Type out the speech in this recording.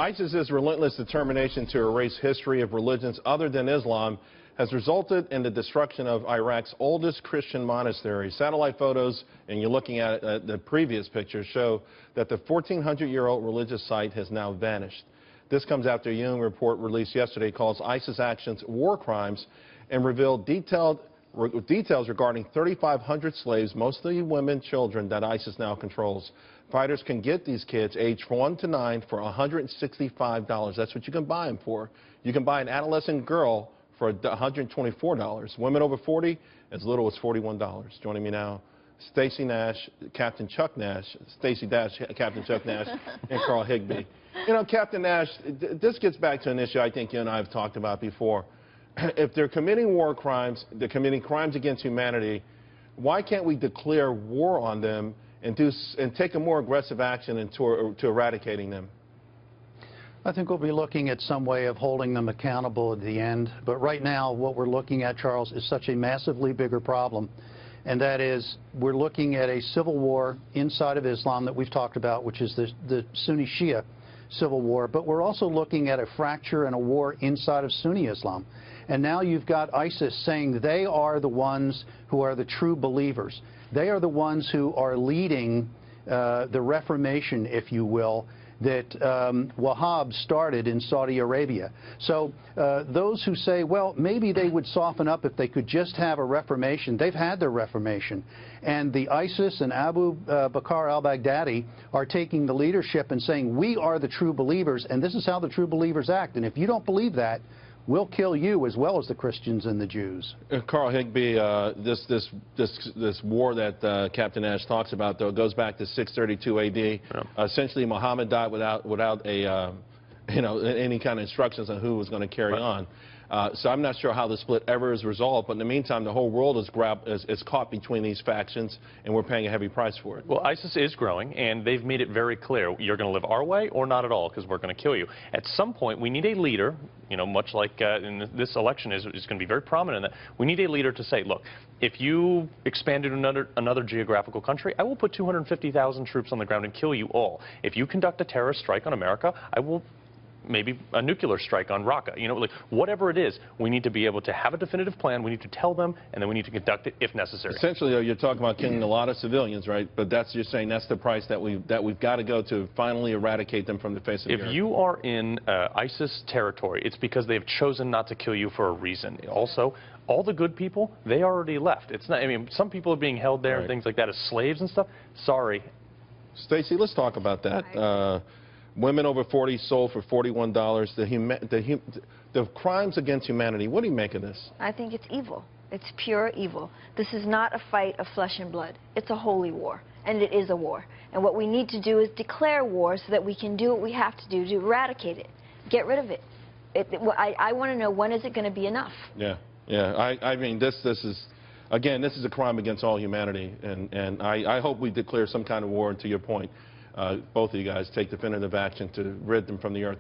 ISIS's relentless determination to erase history of religions other than Islam has resulted in the destruction of Iraq's oldest Christian monastery. Satellite photos, and you're looking at the previous pictures, show that the 1,400-year-old religious site has now vanished. This comes after a UN report released yesterday calls ISIS actions war crimes and revealed details regarding 3,500 slaves, mostly women, children, that ISIS now controls. Fighters can get these kids aged 1 to 9 for $165. That's what you can buy them for. You can buy an adolescent girl for $124. Women over 40, as little as $41. Joining me now, Stacey Nash, Captain Chuck Nash, Stacey Dash, Captain Chuck Nash, and Carl Higbie. You know, Captain Nash, this gets back to an issue I think you and I have talked about before. If they're committing war crimes, they're committing crimes against humanity, why can't we declare war on them and take a more aggressive action to eradicating them? I think we'll be looking at some way of holding them accountable at the end. But right now, what we're looking at, Charles, is such a massively bigger problem. And that is, we're looking at a civil war inside of Islam that we've talked about, which is the Sunni-Shia civil war. But we're also looking at a fracture and a war inside of Sunni Islam. And now you've got ISIS saying they are the ones who are the true believers. They are the ones who are leading the Reformation, if you will, that Wahhab started in Saudi Arabia. So those who say, well, maybe they would soften up if they could just have a Reformation, they've had their Reformation. And the ISIS and Abu Bakr al-Baghdadi are taking the leadership and saying, we are the true believers, and this is how the true believers act. And if you don't believe that, we'll kill you as well as the Christians and the Jews. Carl Higbie, this war that Captain Nash talks about, though, goes back to 632 A.D. Yeah. Essentially, Muhammad died without a, any kind of instructions on who was going to carry on. So I'm not sure how the split ever is resolved, but in the meantime, the whole world is caught between these factions, and we're paying a heavy price for it. Well, ISIS is growing, and they've made it very clear, you're going to live our way or not at all, because we're going to kill you. At some point, we need a leader, much like in this election is going to be very prominent in that, we need a leader to say, look, if you expanded another geographical country, I will put 250,000 troops on the ground and kill you all. If you conduct a terrorist strike on America, I will maybe a nuclear strike on Raqqa. Like whatever it is, we need to be able to have a definitive plan. We need to tell them, and then we need to conduct it if necessary. Essentially, though, you're talking about killing a lot of civilians, right? But you're saying that's the price that we've got to go to finally eradicate them from the face of the earth. If you are in ISIS territory, it's because they've chosen not to kill you for a reason. Also, all the good people, they already left. It's not. I mean, some people are being held there and things like that as slaves and stuff. Sorry. Stacey, let's talk about that. Women over 40 sold for $41. The crimes against humanity, what do you make of this? I think it's evil. It's pure evil. This is not a fight of flesh and blood. It's a holy war, and it is a war. And what we need to do is declare war so that we can do what we have to do to eradicate it, get rid of it. I want to know, when is it going to be enough? Yeah. I mean, this is, again, this is a crime against all humanity, and I hope we declare some kind of war, and to your point, both of you guys take definitive action to rid them from the earth.